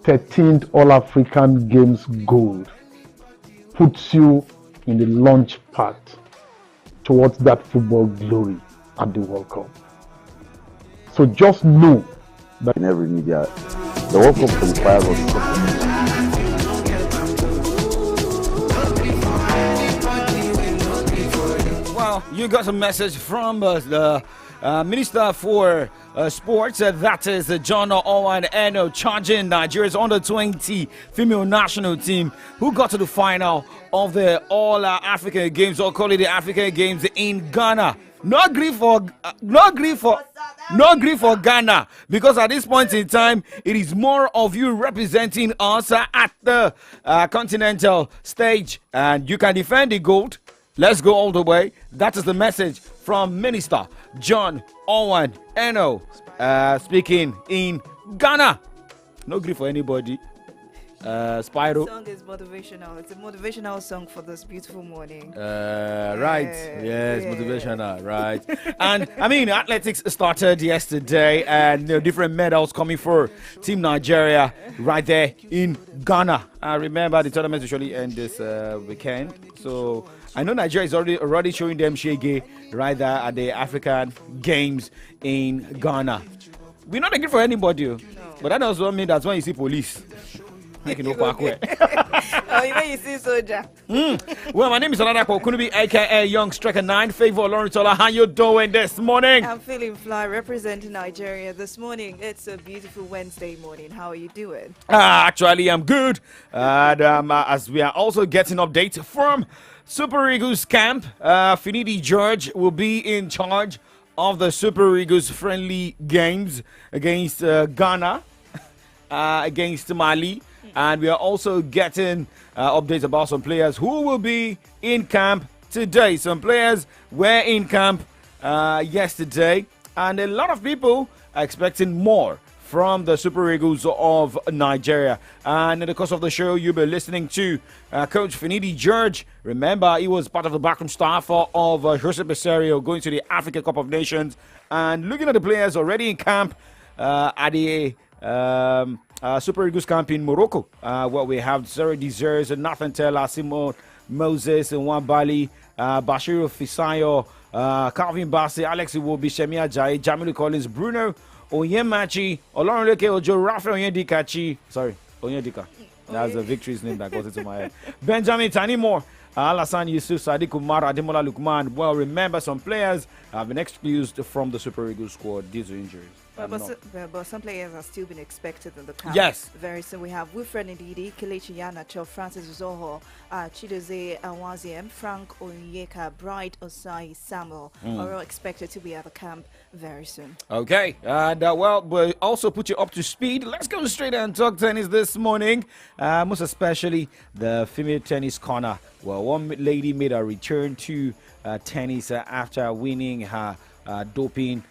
13th All African Games gold puts you in the launch pad towards that football glory at the World Cup. So just know that in every media, the World Cup qualifiers was Well, you got a message from the Minister for Sports, that is John Owen Eno, charging Nigeria's under-20 female national team, who got to the final of the All African Games, or call it the African Games in Ghana. No grief for Ghana, because at this point in time, it is more of you representing us at the continental stage, and you can defend the gold. Let's go all the way. That is the message from Minister John Owen Eno, speaking in Ghana. No grief for anybody. Spyro. The song is motivational. It's a motivational song for this beautiful morning. Right. Yes, motivational. Right. And I mean, athletics started yesterday, and different medals coming for Team Nigeria right there in Ghana. I remember the tournament usually end this weekend. So I know Nigeria is already showing them shege right there at the African Games in Ghana. We're not looking for anybody, but that doesn't mean that's when you see police. Oh, you mean you see soldier? Well, my name is OLADAPO, Kunubi, aka Young Striker 9. Favor Lawrentola, how you doing this morning? I'm feeling fly, representing Nigeria this morning. It's a beautiful Wednesday morning. How are you doing? Actually, I'm good. And as we are also getting updates from Super Eagles camp, Finidi George will be in charge of the Super Eagles friendly games against Ghana, against Mali. And we are also getting updates about some players who will be in camp today. Some players were in camp yesterday, and a lot of people are expecting more from the Super Eagles of Nigeria. And in the course of the show, you'll be listening to Coach Finidi George. Remember, he was part of the backroom staff of Jose Becerril going to the Africa Cup of Nations. And looking at the players already in camp at the Super Eagles camp in Morocco, where we have Zero Desires, Nathan Taylor, Simon Moses, Nwabali, Bashiru Fisayo, Calvin Bassey, Alex Iwobi, Shemia Jai, Jamilu Collins, Bruno Onyemachi, Olorunleke Ojo, Rafael Onyedika. That's the victory's name that goes into my head. Benjamin Tanimore, Alassane Yusuf, Sadiq Umar, Ademola Lukman. Well, remember, some players have been excused from the Super Eagles squad due to injuries. But some players are still being expected in the camp. Yes. Very soon. We have Wilfred Ndidi, Kelechi Iheanacho, Francis Uzoho, Chidozie Awaziem, Frank Onyeka, Bright Osai, Samuel are all expected to be at the camp very soon. Okay. And well, we'll also put you up to speed. Let's go straight and talk tennis this morning. Most especially the female tennis corner. Well, one lady made a return to tennis after winning her doping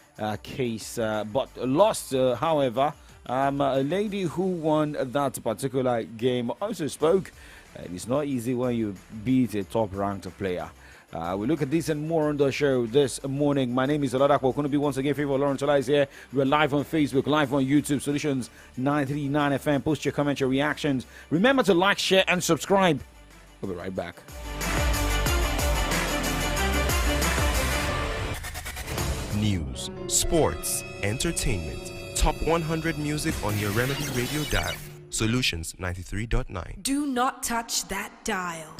case, but lost. However, a lady who won that particular game also spoke. It's not easy when you beat a top-ranked player. We look at this and more on the show this morning. My name is OLADAPO. Going to be once again Favor Lawrentola is here. We're live on Facebook, live on YouTube, Solutions 939 FM. Post your comments, your reactions. Remember to like, share, and subscribe. We'll be right back. News, sports, entertainment, top 100 music on your Remedy Radio dial. Solutions 93.9. Do not touch that dial.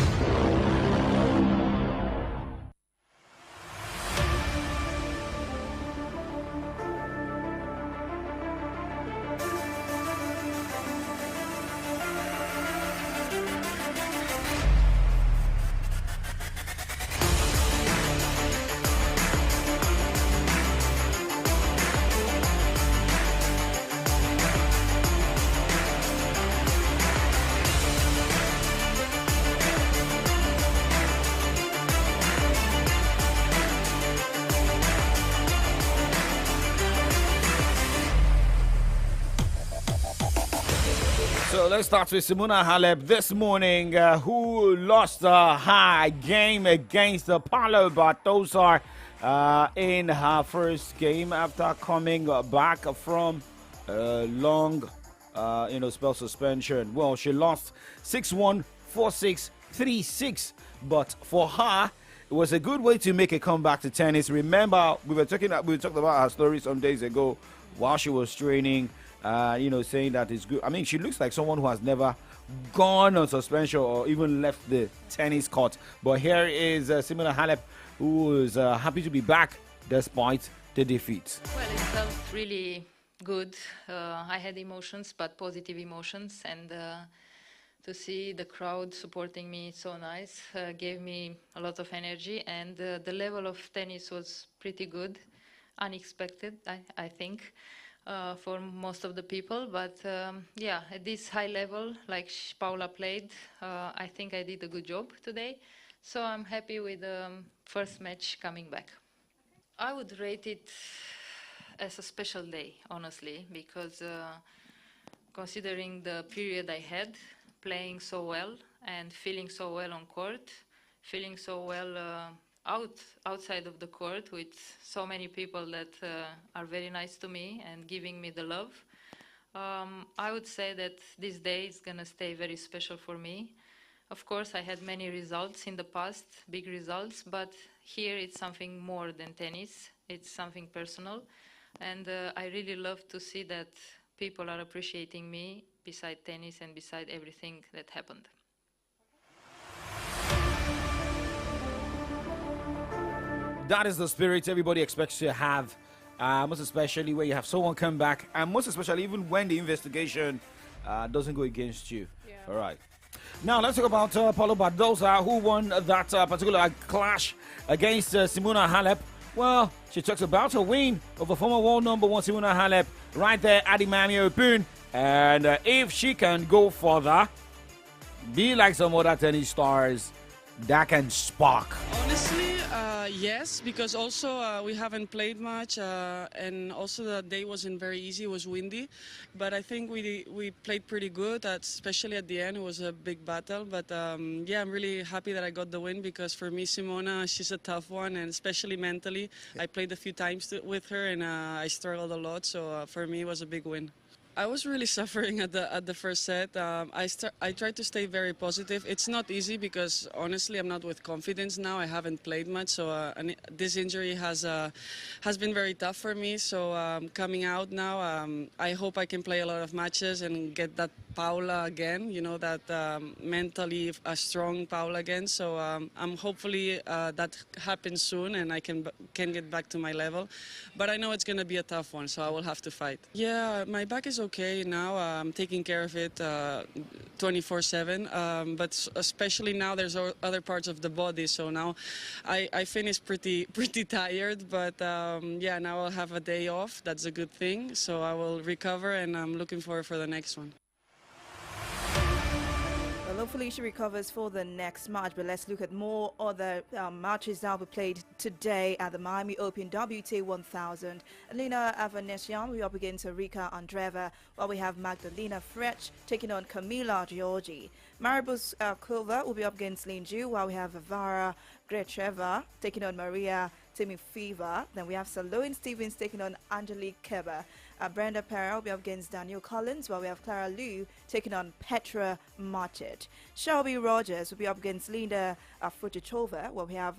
So let's start with Simona Halep this morning, who lost a high game against Paulo Bartosar in her first game after coming back from a long spell suspension. Well, she lost 6-1, 4-6, 3-6. But for her, it was a good way to make a comeback to tennis. Remember, we talked about her story some days ago while she was training. Saying that it's good. I mean, she looks like someone who has never gone on suspension or even left the tennis court. But here is Simona Halep, who is happy to be back despite the defeat. Well, it felt really good. I had emotions, but positive emotions, and to see the crowd supporting me so nice gave me a lot of energy, and the level of tennis was pretty good, unexpected, I think. For most of the people, but at this high level, like Paula played, I think I did a good job today. So I'm happy with the first match coming back. I would rate it as a special day, honestly, because considering the period I had, playing so well and feeling so well on court, feeling so well outside of the court with so many people that are very nice to me and giving me the love. I would say that this day is gonna stay very special for me. Of course, I had many results in the past, big results, but here it's something more than tennis. It's something personal, and I really love to see that people are appreciating me beside tennis and beside everything that happened. That is the spirit everybody expects to have, most especially when you have someone come back, and most especially even when the investigation doesn't go against you. Yeah. All right. Now let's talk about Paulo Badoza, who won that particular clash against Simona Halep. Well, she talks about her win over former world number one Simona Halep right there at the Miami Open, and if she can go further, be like some other tennis stars, that can spark. Honestly, yes, because also we haven't played much, and also the day wasn't very easy. It was windy, but I think we played pretty good. Especially at the end, it was a big battle. But I'm really happy that I got the win, because for me, Simona, she's a tough one, and especially mentally. I played a few times with her, and I struggled a lot. So for me, it was a big win. I was really suffering at the first set. I tried to stay very positive. It's not easy because honestly I'm not with confidence now. I haven't played much, so this injury has been very tough for me. So coming out now, I hope I can play a lot of matches and get that Paula again. You know, that mentally a strong Paula again. So I'm hopefully that happens soon and I can get back to my level. But I know it's going to be a tough one, so I will have to fight. Yeah, my back is okay now. I'm taking care of it 24/7. But especially now, there's other parts of the body. So now, I finished pretty tired. But now I'll have a day off. That's a good thing. So I will recover, and I'm looking forward for the next one. Well, hopefully she recovers for the next match, but let's look at more other matches that will be played today at the Miami Open WTA 1000. Alina Avanesian will be up against Rika Andreeva, while we have Magdalena Frech taking on Camila Giorgi. Maribuskova will be up against Lin Ju, while we have Varvara Gracheva taking on Maria Timofeeva. Then we have Saloin Stevens taking on Angelique Kerber. Brenda Perra will be up against Danielle Collins, while we have Clara Liu taking on Petra Martic. Shelby Rogers will be up against Linda Frutichova, while we have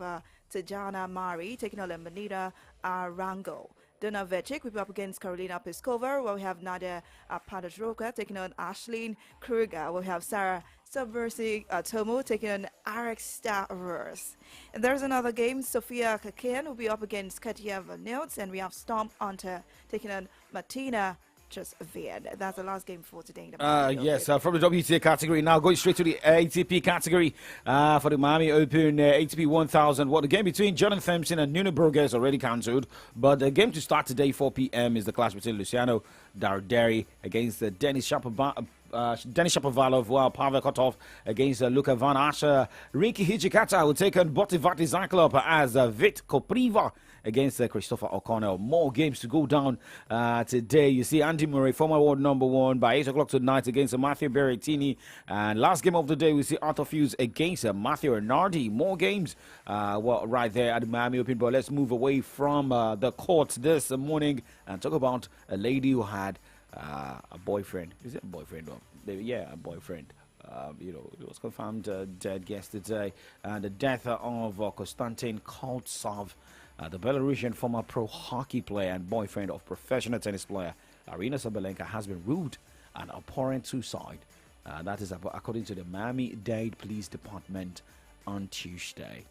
Tajana Mari taking on Manita Arango. Donna Vecic will be up against Karolina Pliskova, while we have Nadia Padajroka taking on Ashleen Kruger, while we have Sarah Subversing Tomo taking on Arik Stavros. And there's another game. Sofia Kakian will be up against Katia Vanilts, and we have Stomp Hunter taking on Martina Chesvian. That's the last game for today. Yes, from the WTA category now, going straight to the ATP category for the Miami Open ATP 1000. Well, the game between Jordan Thompson and Nuno Burgess is already cancelled, but the game to start today 4 p.m. is the clash between Luciano Darderi against Denis Shapovalov, while Pavel Kotov against Luka Van Asher. Rinky Hijikata will take on Botivati Zaklop as Vit Kopriva against Christopher O'Connell. More games to go down today. You see Andy Murray, former world number one, by 8 o'clock tonight against Matteo Berrettini. And last game of the day, we see Arthur Fuse against Matteo Renardi. More games right there at the Miami Open. But let's move away from the courts this morning and talk about a lady who had a boyfriend. Is it a boyfriend? Yeah, a boyfriend. It was confirmed dead yesterday. And the death of Konstantin Koltsov, the Belarusian former pro hockey player and boyfriend of professional tennis player Arina Sabalenka, has been ruled an abhorrent suicide. That is according to the Miami-Dade Police Department on Tuesday.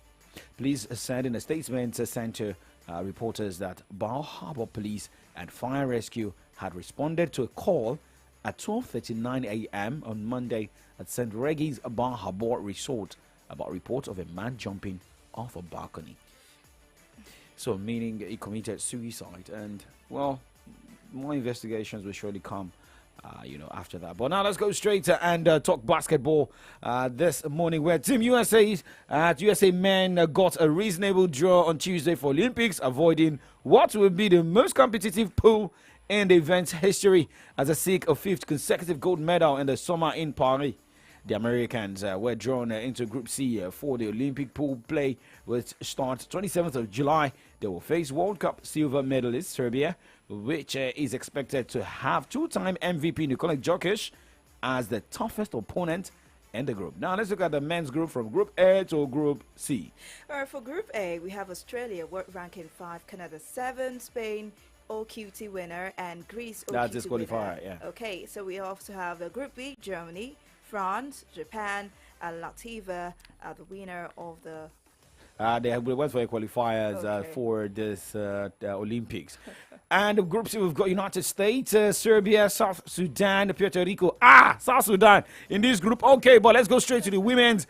Police said in a statement sent to reporters that Bar Harbor Police and Fire Rescue had responded to a call at 12:39 a.m. on Monday at St. Reggie's Bar Harbor Resort about reports of a man jumping off a balcony. So, meaning he committed suicide, and well, more investigations will surely come. After that. But now let's go straight and talk basketball this morning, where Team USA men got a reasonable draw on Tuesday for Olympics, avoiding what will be the most competitive pool in the event's history as they seek a fifth consecutive gold medal in the summer in Paris. The Americans were drawn into Group C for the Olympic pool play, which starts 27th of July. They will face World Cup silver medalist Serbia, which is expected to have two-time MVP Nikola Jokic as the toughest opponent in the group. Now let's look at the men's group from Group A to Group C. For Group A, we have Australia, world ranking 5, Canada 7, Spain, OQT winner, and Greece OQT That's disqualifier, winner. yeah. Okay, so we also have Group B, Germany, France, Japan, and Latvia, the winner of the... They went for a qualifiers for this Olympics. And Group C, we've got United States, Serbia, South Sudan, Puerto Rico. South Sudan in this group. Okay, but let's go straight to the women's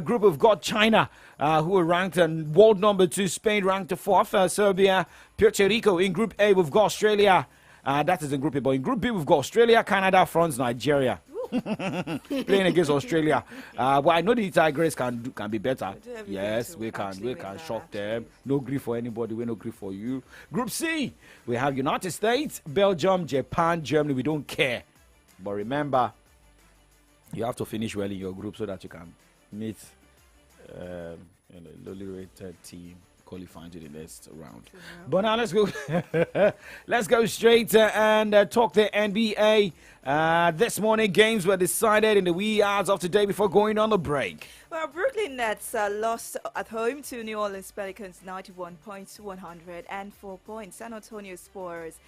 group. We've got China, who are ranked world number 2, Spain ranked 4th, Serbia, Puerto Rico. In Group A, we've got Australia. That is in Group A. But in Group B, we've got Australia, Canada, France, Nigeria. Playing against Australia. Well, I know the Tigers can be better. Yes, we can shock them. No grief for anybody. We no grief for you. Group C, we have United States, Belgium, Japan, Germany. We don't care. But remember, you have to finish well in your group so that you can meet a lowly rated team qualifying to the next round. But now let's go let's go straight and talk the NBA. This morning games were decided in the wee hours of today before going on the break. Well, Brooklyn Nets lost at home to New Orleans Pelicans 91 points to 104 points. San Antonio Spurs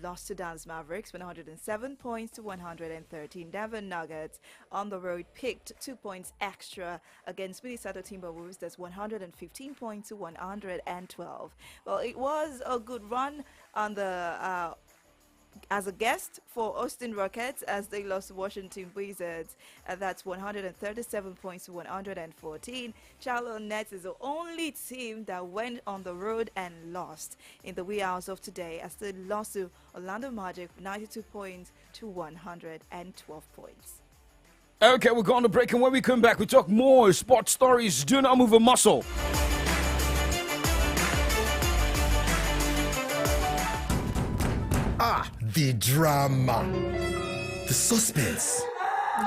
lost to Dallas Mavericks 107 points to 113. Denver Nuggets on the road picked 2 points extra against Minnesota Timberwolves. That's 115 points to 112. Well, it was a good run on the as a guest for Austin Rockets as they lost to Washington Wizards. That's 137 points to 114. Charlotte Nets is the only team that went on the road and lost in the wee hours of today as they lost to Orlando Magic 92 points to 112 points. Okay, we're going to break, and when we come back, we talk more sports stories. Do not move a muscle. The drama, the suspense,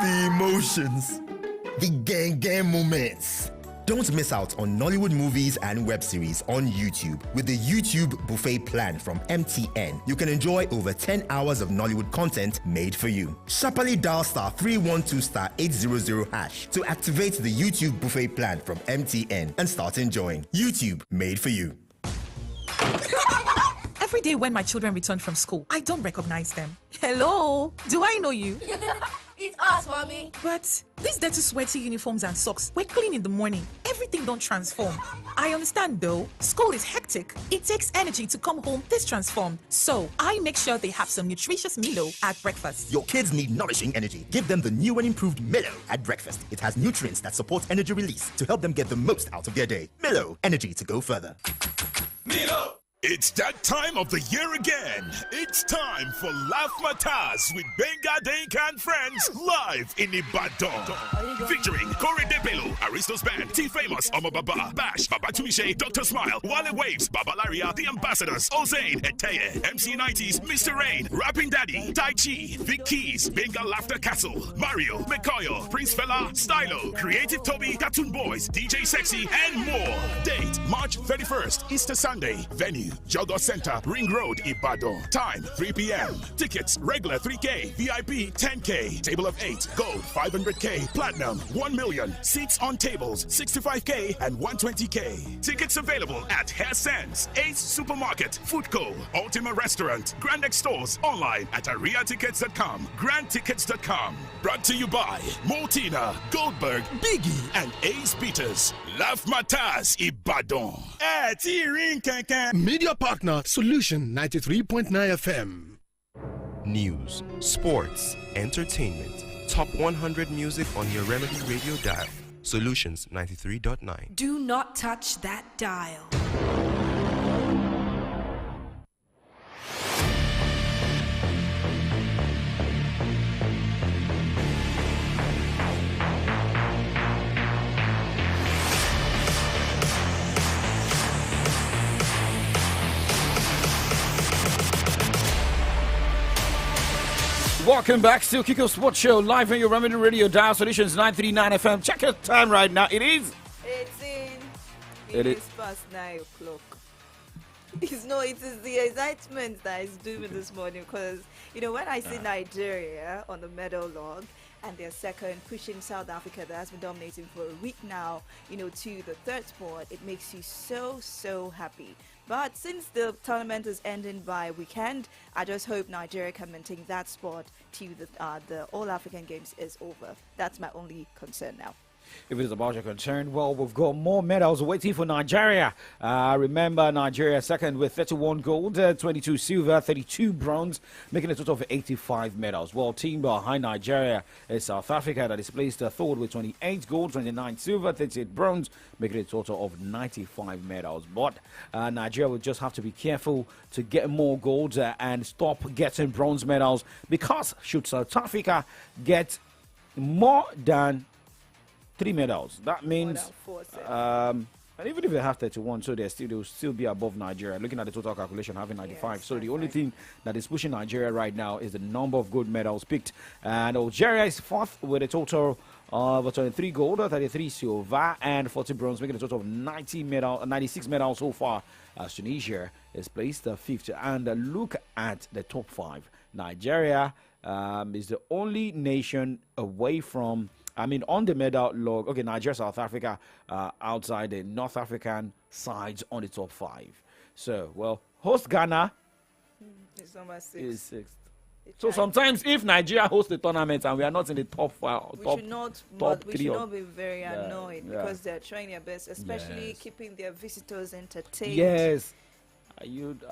the emotions, the gang moments. Don't miss out on Nollywood movies and web series on YouTube with the YouTube Buffet plan from MTN. You can enjoy over 10 hours of Nollywood content made for you. Sharply dial *312*800# to activate the YouTube Buffet plan from MTN and start enjoying YouTube made for you. Every day when my children return from school, I don't recognize them. Hello? Do I know you? It's us, mommy. But these dirty, sweaty uniforms and socks were clean in the morning. Everything don't transform. I understand though. School is hectic. It takes energy to come home this transformed. So I make sure they have some nutritious Milo at breakfast. Your kids need nourishing energy. Give them the new and improved Milo at breakfast. It has nutrients that support energy release to help them get the most out of their day. Milo, energy to go further. Milo! It's that time of the year again. It's time for Laugh Matas with Benga Denk and Friends live in Ibadan. Featuring Corey Debelo, Aristos Band, T-Famous, Omo Baba, Bash, Baba Tumishe, Dr. Smile, Wale Waves, Baba Laria, The Ambassadors, Ozane, Eteye, MC90s, Mr. Rain, Rapping Daddy, Tai Chi, Vic Keys, Benga Laughter Castle, Mario, McCoy, Prince Fella, Stylo, Creative Toby, Cartoon Boys, DJ Sexy, and more. Date, March 31st, Easter Sunday. Venue, Jogger Center, Ring Road, Ibadan. Time 3 p.m. Tickets regular 3K, VIP 10K, table of 8, gold 500K, platinum 1 million. Seats on tables 65K and 120K. Tickets available at Hair Sense, Ace Supermarket, Foodco, Ultima Restaurant, Grand X Stores, online at ariatickets.com, grandtickets.com. Brought to you by Multina, Goldberg, Biggie, and Ace Peters. Laugh Matas, Ibadan. Media partner Solution 93.9 FM. News, sports, entertainment. Top 100 music on your Remedy Radio dial. Solutions 93.9. Do not touch that dial. Welcome back. Still Kiko Sports Show live on your Remedy Radio dial. Solutions 939 FM. Check your time right now. It is 18. It is past 9 o'clock. It is the excitement that is doing this morning because, when I see Nigeria on the medal log and their second, pushing South Africa that has been dominating for a week now, to the third spot, it makes you so happy. But since the tournament is ending by weekend, I just hope Nigeria can maintain that spot till the All-African Games is over. That's my only concern now. If it is about your concern, well, we've got more medals waiting for Nigeria. Remember, Nigeria second with 31 gold, 22 silver, 32 bronze, making a total of 85 medals. Well, team behind Nigeria is South Africa that is placed third with 28 gold, 29 silver, 38 bronze, making a total of 95 medals. But Nigeria will just have to be careful to get more gold and stop getting bronze medals, because should South Africa get more than 3 medals, that means and even if they have 31, so they'll still be above Nigeria. Looking at the total calculation, having 95. Yes, so the only thing that is pushing Nigeria right now is the number of gold medals picked. And Algeria is fourth with a total of 23 gold, 33 silver, and 40 bronze, making a total of 96 medals so far. Tunisia is placed fifth. And look at the top 5. Nigeria is the only nation away from, on the medal log. Okay, Nigeria, South Africa, outside the North African sides on the top 5. So, well, host Ghana is sixth. So sometimes if Nigeria hosts the tournament and we are not in the top 5, we should not be very annoyed because they're trying their best, especially keeping their visitors entertained. Yes. Are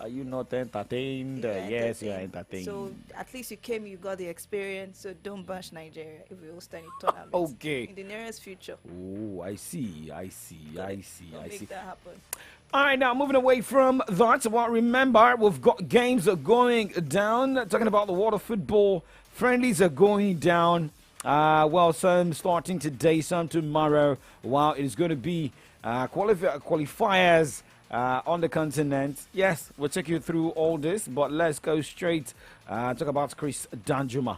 you not entertained? Yes, you are entertained. So at least you got the experience. So don't bash Nigeria if we host any tournament. Okay. In the nearest future. Oh, I see. Make that happen. All right, now moving away from that, well, remember we've got games going down. Talking about the water football, friendlies are going down. Well, some starting today, some tomorrow. While it is going to be qualifiers on the continent. Yes, we'll take you through all this, but let's go straight talk about Chris Danjuma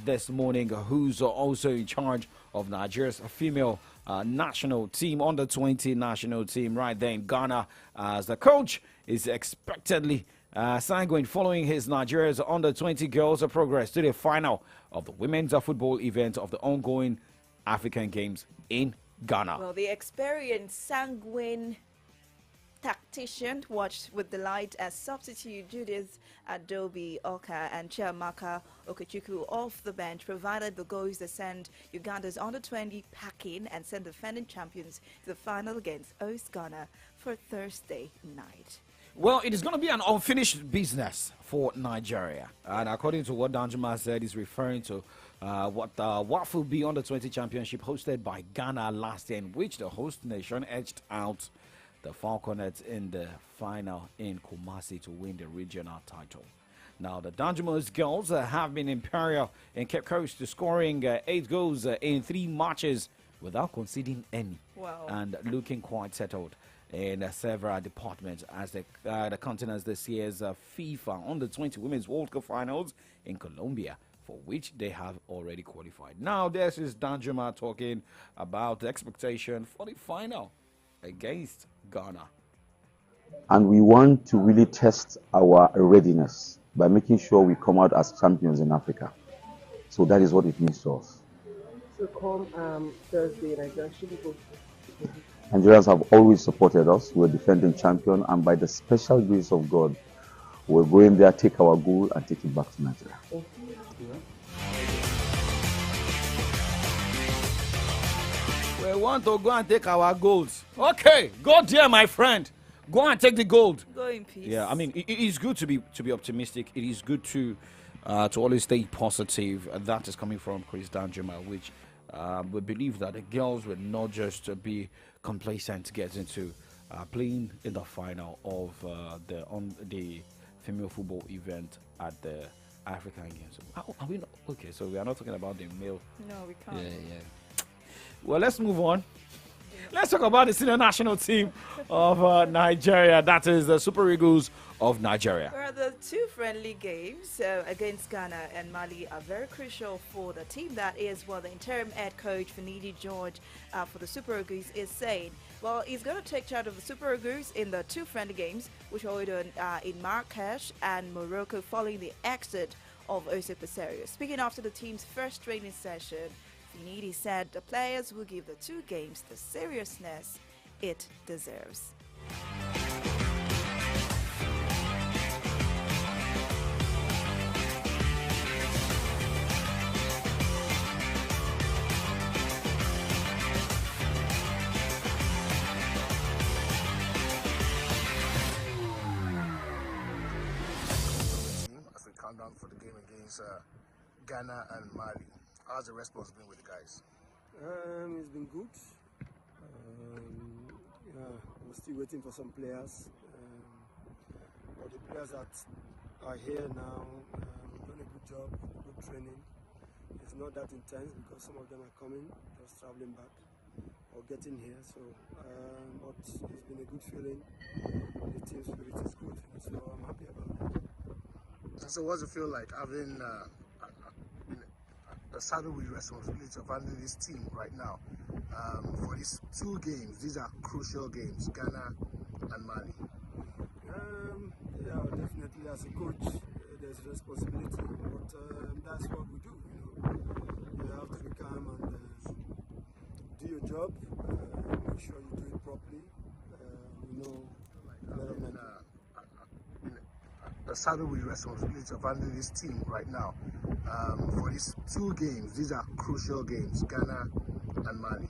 this morning, who's also in charge of Nigeria's female national team, under 20 national team right there in Ghana, as the coach is expectedly sanguine following his Nigeria's under 20 girls progress to the final of the women's football event of the ongoing African Games in Ghana. Well, the experienced sanguine tactician watched with delight as substitute Judith Adobe Oka and Chiamaka Okechukwu off the bench provided the goals that send Uganda's under-20 packing and send defending champions to the final against Host Ghana for Thursday night. Well, it is going to be an unfinished business for Nigeria. And according to what Danjuma said, he's referring to what will be under 20 championship hosted by Ghana last year, in which the host nation edged out the Falconets in the final in Kumasi to win the regional title. Now, the Danjuma's girls have been imperial and kept coast to scoring 8 goals in 3 matches without conceding any. Wow. And looking quite settled in several departments as the continent's this year's FIFA Under-20 Women's World Cup Finals in Colombia, for which they have already qualified. Now, this is Danjuma talking about the expectation for the final against Ghana. And we want to really test our readiness by making sure we come out as champions in Africa. So that is what it means to us. So come Thursday, Nigeria should go. Nigerians have always supported us. We're defending champion, and by the special grace of God, we're going there, take our goal, and take it back to Nigeria. We want to go and take our goals. Okay, go there, my friend. Go and take the gold. Go in peace. Yeah, I mean, it is good to be optimistic. It is good to always stay positive. That is coming from Chris Danjuma, which we believe that the girls will not just be complacent to get into playing in the final of the female football event at the African Games. Are we not? Okay, so we are not talking about the male. No, we can't. Yeah. Well, let's move on. Let's talk about the senior national team of Nigeria. That is the Super Eagles of Nigeria. Well, the two friendly games against Ghana and Mali are very crucial for the team. That is what the interim head coach Finidi George for the Super Eagles is saying. Well, he's going to take charge of the Super Eagles in the two friendly games, which are done in Marrakesh and Morocco following the exit of Ose Peserio. Speaking after the team's first training session, Finidi said the players will give the two games the seriousness it deserves. As we count down for the game against Ghana and Mali, how's the response been with the guys? It's been good. We're still waiting for some players. But the players that are here now done a good job, good training. It's not that intense because some of them are coming, just traveling back or getting here. So, but it's been a good feeling. The team spirit is good, so I'm happy about it. So, what's it feel like having the saddle with responsibility of handling this team right now for these two games? These are crucial games, Ghana and Mali. Yeah, definitely as a coach, there's responsibility, but that's what we do. You have to be calm and do your job. Make sure you do it properly. The saddle with responsibility of handling this team right now for these two games. These are crucial games, Ghana and Mali.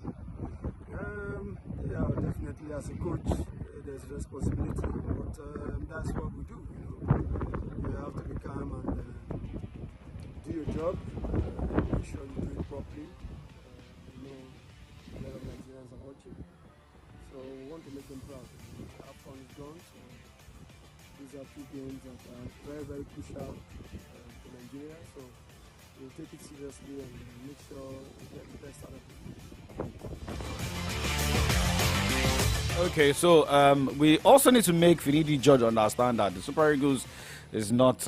Yeah, definitely as a coach, there's responsibility, but that's what we do. You have to be calm and do your job. Make sure you do it properly. A lot of Nigerians are watching, so we want to make them proud. Our fun is gone, so these are two games that are very, very crucial for Nigeria. So we'll take it seriously and make sure we get the best out of it. Okay, so we also need to make Finidi George understand that the Super Eagles is not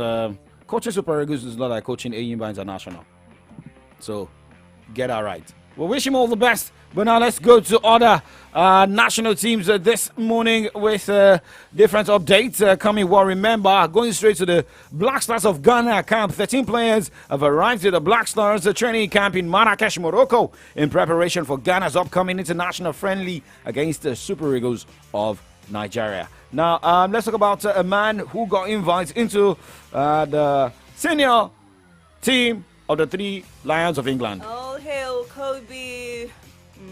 coaching Super Eagles is not like coaching Ayimba International. So get that right. We wish him all the best. But now let's go to other national teams this morning with different updates coming. Well, remember, going straight to the Black Stars of Ghana camp. 13 players have arrived at the Black Stars training camp in Marrakesh, Morocco, in preparation for Ghana's upcoming international friendly against the Super Eagles of Nigeria. Now, let's talk about a man who got invited into the senior team of the Three Lions of England. All hail Kobe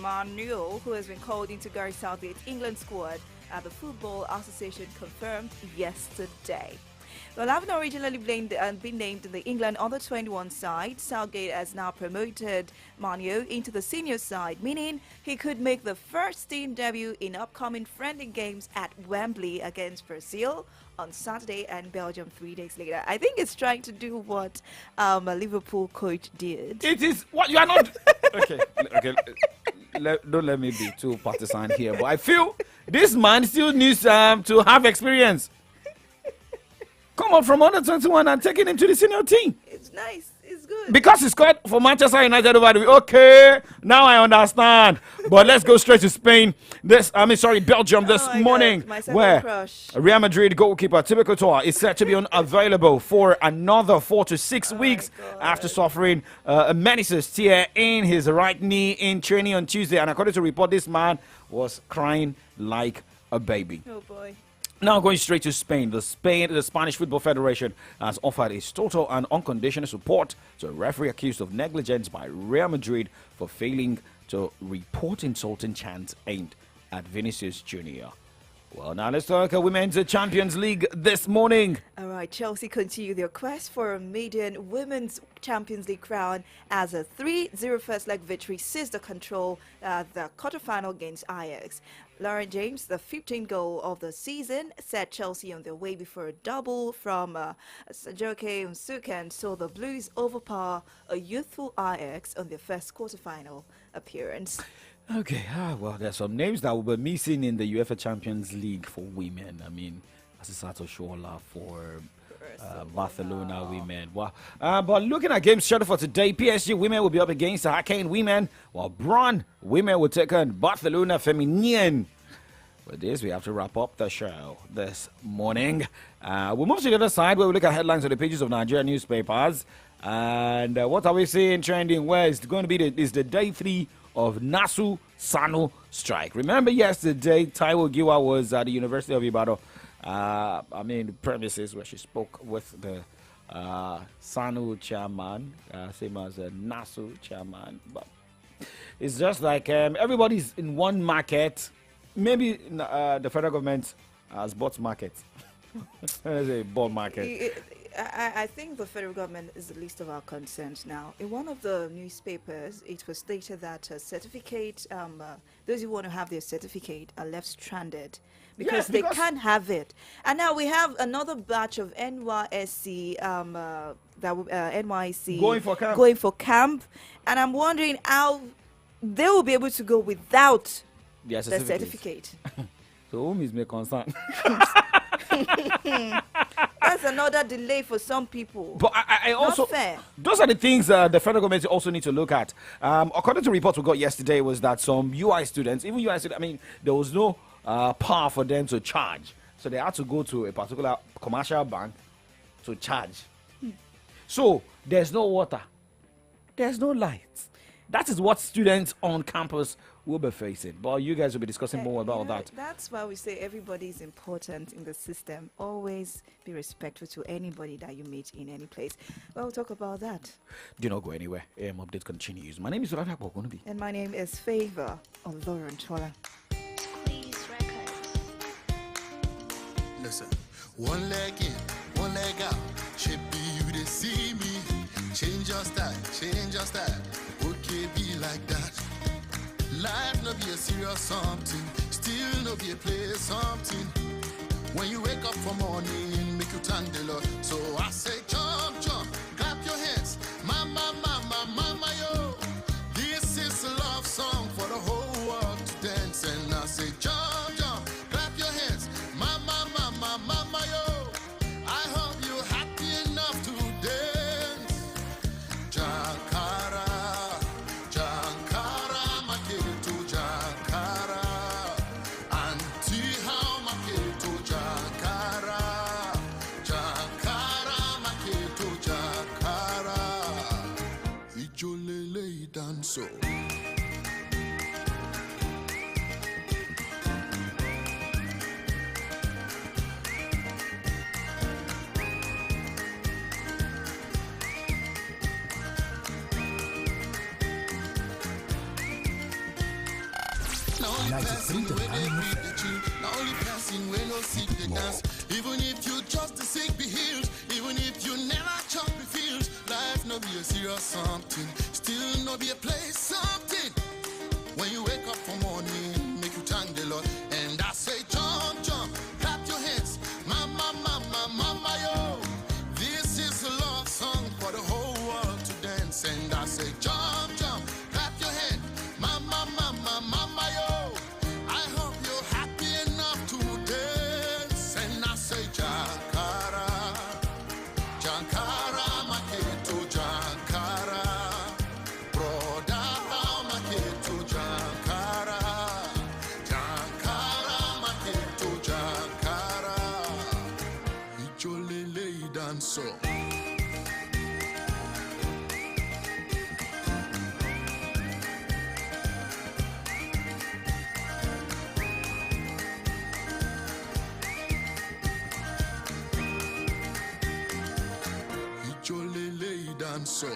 Manuel, who has been called into Gary Southgate's England squad, the Football Association confirmed yesterday. Well, having originally been named in the England under-21 side, Southgate has now promoted Manuel into the senior side, meaning he could make the first team debut in upcoming friendly games at Wembley against Brazil on Saturday and Belgium 3 days later. I think it's trying to do what a Liverpool coach did. It is what you are not. Okay. Don't let me be too partisan here, but I feel this man still needs to have experience. Come on from under 21 and take it into the senior team. It's nice. It's good. because he scored for Manchester United over the week. Okay, now I understand. But let's go straight to Spain. Belgium this morning, where Real Madrid goalkeeper Thibaut Courtois is said to be unavailable for another 4 to 6 weeks after suffering a meniscus tear in his right knee in training on Tuesday. And according to report, this man was crying like a baby. Oh boy. Now going straight to Spain. The Spanish Football Federation has offered its total and unconditional support to a referee accused of negligence by Real Madrid for failing to report insulting chants aimed at Vinicius Jr. Well, now let's talk Women's Champions League this morning. All right, Chelsea continue their quest for a maiden Women's Champions League crown as a 3-0 first-leg victory seized the control at the quarterfinal against Ajax. Lauren James, the 15th goal of the season, set Chelsea on their way before a double from Sajoke Unsuka and saw the Blues overpower a youthful Ajax on their first quarterfinal appearance. Okay, well, there's some names that will be missing in the UEFA Champions League for women. I mean, Asisato Shola for Barcelona women. Well, but looking at games scheduled for today, PSG women will be up against the Hurricane women, while Braun women will take on Barcelona Feminine. With this, we have to wrap up the show this morning. We'll move to the other side where we look at headlines on the pages of Nigerian newspapers. And what are we seeing trending? Where is going to be the day 3 of NASU Sanu strike. Remember yesterday, Taiwo Giwa was at the University of Ibadan. The premises where she spoke with the Sanu chairman, same as the NASU chairman. But it's just like everybody's in one market. Maybe the federal government has bought market. There's a bought market. I think the federal government is the least of our concerns now. In one of the newspapers, it was stated that a certificate, those who want to have their certificate are left stranded because they can't have it. And now we have another batch of NYSC, NYC going for camp. And I'm wondering how they will be able to go without the certificate. So whom is my concern? That's another delay for some people. But I also, not fair. Those are the things the federal government also need to look at. According to reports we got yesterday, was that some UI students, there was no power for them to charge, so they had to go to a particular commercial bank to charge. So there's no water, there's no lights. That is what students on campus will be facing. But you guys will be discussing more about that. That's why we say everybody is important in the system. Always be respectful to anybody that you meet in any place. Well, we'll talk about that. Do not go anywhere. AM Update continues. My name is OLADAPO. And my name is Favour of Lauren Chola. Listen, one leg in, one leg out. Should be you to see me. Change your style. Okay, be like that. Life no be a serious something, still no be a play something. When you wake up for morning, make you thank the Lord. So I say jump, jump, clap your hands, mama, mama, mama, yo. This is a love song for the whole world to dance. And I say jump, jump, clap your hands, mama, mama, mama, yo. I hope you're happy enough to dance. Jankara. So even if you just to seek the hills, even if you never chop the fields, life no be a serious something, still no be a place something. When you wake up for morning, make you thank the Lord. And I say jump, jump, clap your hands, mama, mama, mama, yo. This is a love song for the whole world to dance. And I say jump, jump, clap your hands, mama, mama, mama, yo. I hope you're happy enough to dance. And I say Jankara, Jankara, Maketo, Jankara. dancer. Ijolele dancer.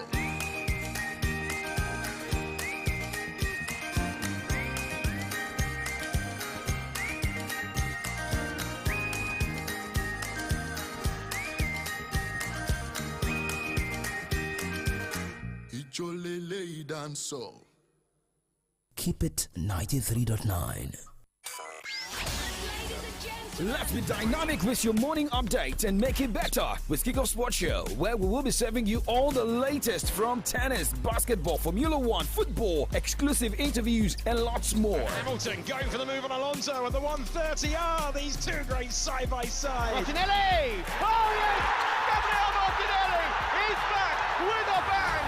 Ijolele dancer. Keep it 93.9. Let's be dynamic with your morning update and make it better with Kickoff Sports Show, where we will be serving you all the latest from tennis, basketball, Formula One, football, exclusive interviews, and lots more. Hamilton going for the move on Alonso and the 130. These two great side by side. Martinelli! Oh yes! Gabriel Martinelli is back with a bang!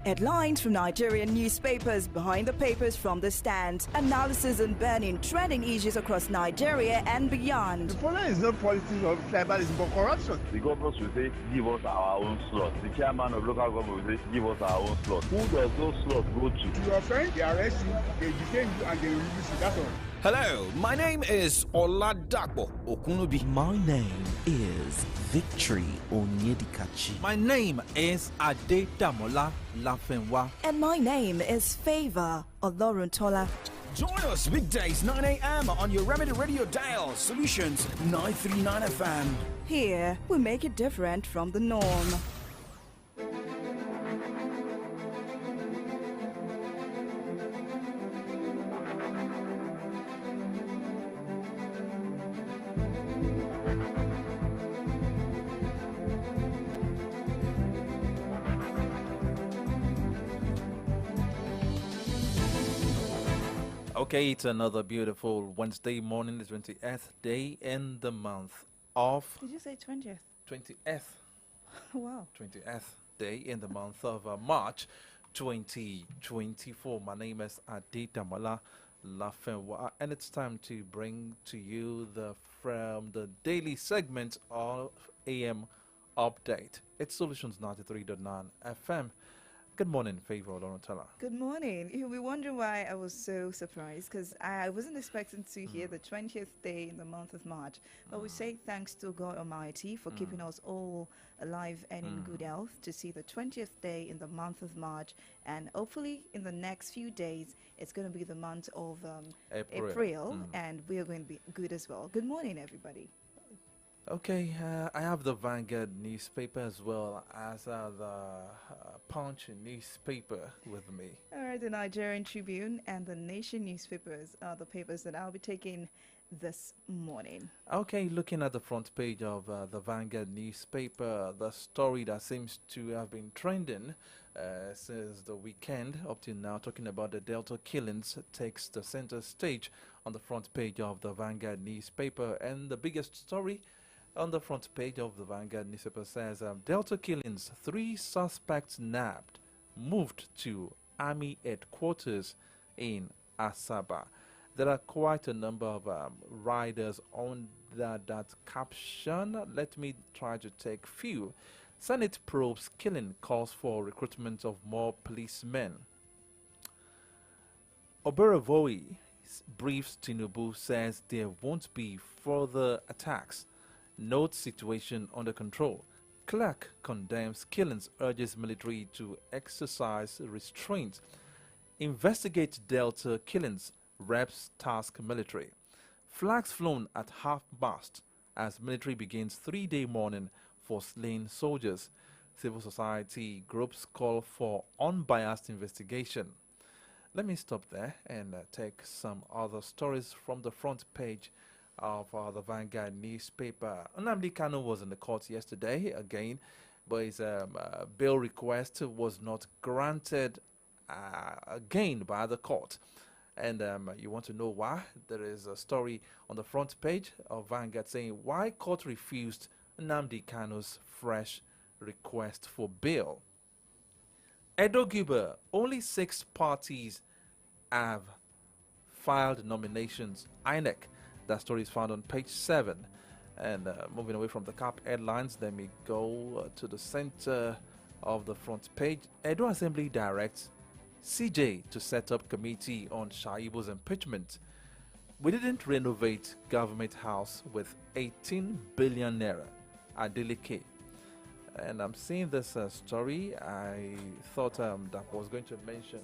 Headlines from Nigerian newspapers, behind the papers from the stand, analysis on burning trending issues across Nigeria and beyond. The problem is not politics or tribalism but corruption. The governors will say, give us our own slot. The chairman of local government will say, give us our own slot. Who does those slots go to? You offend, they arrest you, they detain you, and they release you. That's all. Hello, my name is OLADAPO Okunubi. My name is Victory Onyedikachi. My name is Adedamola Lafenwa. And my name is FAVOUR Oloruntola. Join us weekdays 9 a.m. on your Remedy Radio dial, Solutions 939 FM. Here, we make it different from the norm. Okay, it's another beautiful Wednesday morning, the 20th day in the month of... Did you say 20th? 20th. Wow. 20th day in the month of March 2024. My name is Adedamola Lafenwa, and it's time to bring to you from the daily segment of AM Update. It's Solutions 93.9 FM. Good morning, Favour Oloruntola. Good morning. You'll be wondering why I was so surprised, because I wasn't expecting to hear the 20th day in the month of March. But we say thanks to God Almighty for keeping us all alive and in good health to see the 20th day in the month of March. And hopefully in the next few days, it's going to be the month of April, and we are going to be good as well. Good morning, everybody. Okay, I have the Vanguard newspaper as well as the Punch newspaper with me. All right, the Nigerian Tribune and the Nation newspapers are the papers that I'll be taking this morning. Okay, looking at the front page of the Vanguard newspaper, the story that seems to have been trending since the weekend up to now, talking about the Delta killings, takes the center stage on the front page of the Vanguard newspaper. And the biggest story on the front page of the Vanguard newspaper says, Delta killings, 3 suspects nabbed, moved to Army headquarters in Asaba. There are quite a number of riders on that caption. Let me try to take few. Senate probes killing calls for recruitment of more policemen. Oberavoy briefs Tinubu, says there won't be further attacks. Notes situation under control. Clerk condemns killings, urges military to exercise restraint. Investigate Delta killings, reps task military. Flags flown at half-mast as military begins 3-day mourning for slain soldiers. Civil society groups call for unbiased investigation. Let me stop there and take some other stories from the front page of the Vanguard newspaper. Nnamdi Kanu was in the court yesterday again, but his bail request was not granted again by the court. And you want to know why? There is a story on the front page of Vanguard saying why court refused Nnamdi Kanu's fresh request for bail. Edo Guber, only 6 parties have filed nominations. INEC. That story is found on page 7. And moving away from the CAP headlines, let me go to the center of the front page. Edo Assembly directs CJ to set up committee on Shaibu's impeachment. We didn't renovate government house with 18 billion naira. Adeleke. And I'm seeing this story. I thought that I was going to mention.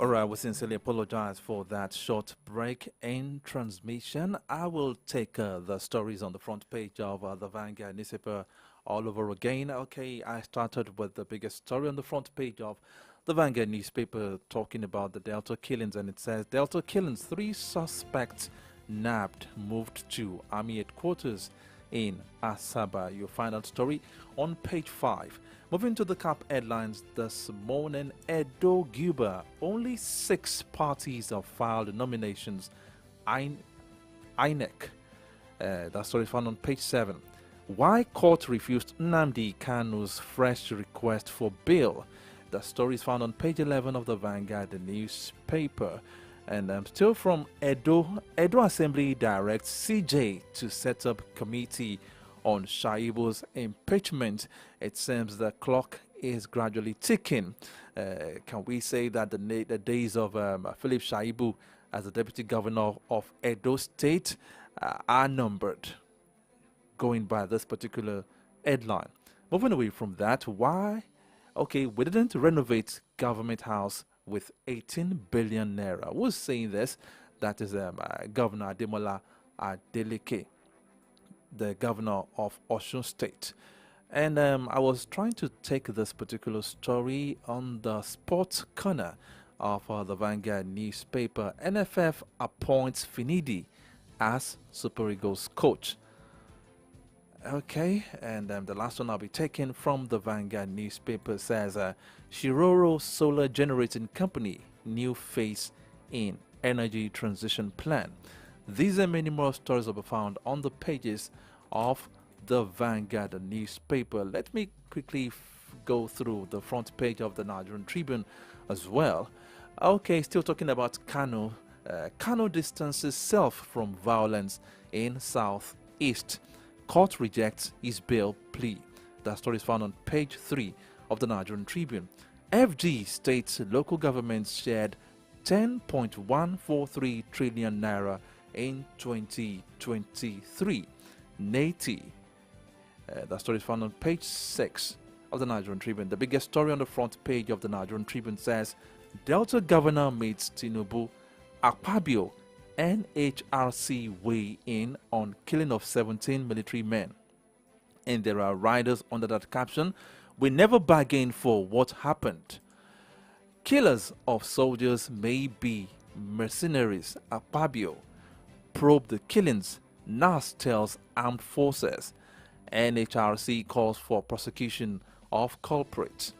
Alright, we sincerely apologize for that short break in transmission. I will take the stories on the front page of the Vanguard newspaper all over again. Okay, I started with the biggest story on the front page of the Vanguard newspaper talking about the Delta killings, and it says Delta killings, 3 suspects nabbed, moved to Army headquarters in Asaba. You'll find that story on page 5. Moving to the CAP headlines this morning, Edo Guba, only 6 parties have filed nominations. INEC. That story is found on page 7. Why court refused Nnamdi Kanu's fresh request for bail. The story is found on page 11 of the Vanguard newspaper. And still from Edo Assembly directs CJ to set up committee on Shaibu's impeachment. It seems the clock is gradually ticking. Can we say that the days of Philip Shaibu as the deputy governor of Edo State are numbered? Going by this particular headline. Moving away from that, why? Okay, we didn't renovate government house with 18 billion naira. Who's saying this? That is Governor Ademola Adeleke, the governor of Osun State. And I was trying to take this particular story on the sports corner of the Vanguard newspaper. NFF appoints Finidi as Super Eagles coach. Okay, and the last one I'll be taking from the Vanguard newspaper says Shiroro Solar Generating Company, new phase in energy transition plan. These and many more stories will be found on the pages of the Vanguard newspaper. Let me quickly go through the front page of the Nigerian Tribune as well. Okay, still talking about Kano. Kano distances self from violence in Southeast. Court rejects his bail plea. That story is found on page 3 of the Nigerian Tribune. FG states local governments shared 10.143 trillion naira in 2023. Nati. That story is found on page 6 of the Nigerian Tribune. The biggest story on the front page of the Nigerian Tribune says Delta governor meets Tinubu, Akpabio, NHRC weigh in on killing of 17 military men. And there are riders under that caption, we never bargain for what happened. Killers of soldiers may be mercenaries. Akpabio probe the killings. NAS tells armed forces. NHRC calls for prosecution of culprits.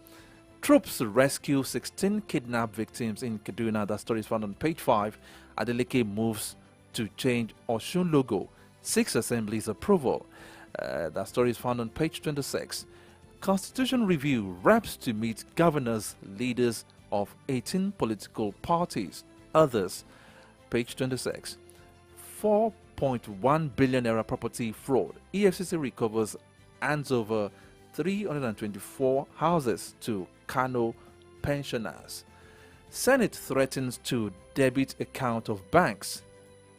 Troops rescue 16 kidnapped victims in Kaduna. That story is found on page 5. Adeleke moves to change Osun logo. 6 assemblies approval. That story is found on page 26. Constitution review. Reps to meet governors, leaders of 18 political parties. Others. Page 26. 4.1 billion naira property fraud. EFCC recovers hands over 324 houses to Kano pensioners. Senate threatens to debit account of banks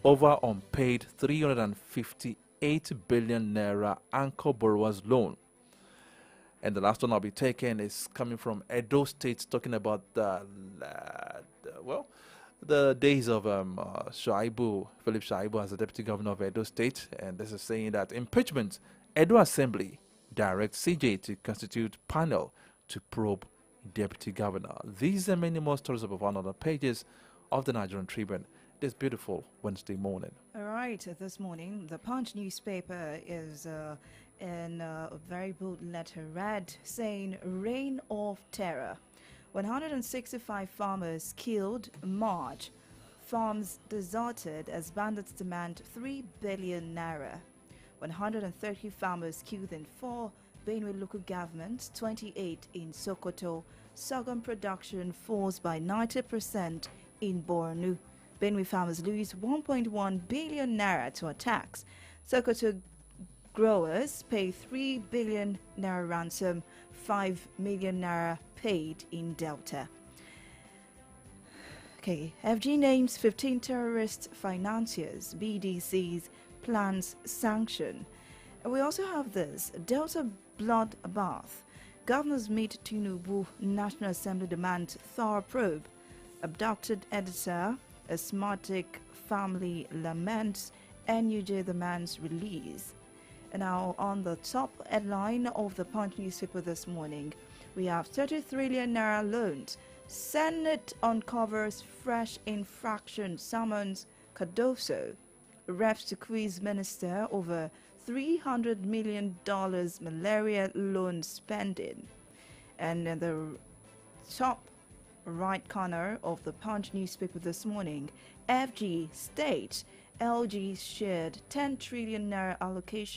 over unpaid 358 billion naira anchor borrowers loan. And the last one I'll be taking is coming from Edo State, talking about the days of Philip Shaibu as the deputy governor of Edo State. And this is saying that impeachment, Edo Assembly directs CJ to constitute panel to probe deputy governor. These and many more stories will be found on the pages of the Nigerian Tribune this beautiful Wednesday morning. All right, this morning, the Punch newspaper is in a very bold letter read saying, Reign of Terror. 165 farmers killed March. Farms deserted as bandits demand 3 billion naira. 130 farmers killed in 4 Benue local governments, 28 in Sokoto. Sorghum production falls by 90% in Borno. Benue farmers lose 1.1 billion naira to attacks. Sokoto growers pay 3 billion naira ransom, 5 million naira paid in Delta. Okay, FG names 15 terrorist financiers, BDCs, plans sanction. And we also have this, Delta bloodbath. Governors meet Tinubu, National Assembly demands thorough probe. Abducted editor, asthmatic family laments, NUJ demands release. And now on the top headline of the Punch newspaper this morning, we have 30 trillion naira loans. Senate uncovers fresh infraction summons Cardoso. Reps to quiz minister over $300 million malaria loan spending. And in the top right corner of the Punch newspaper this morning, FG states LG shared 10 trillion naira allocation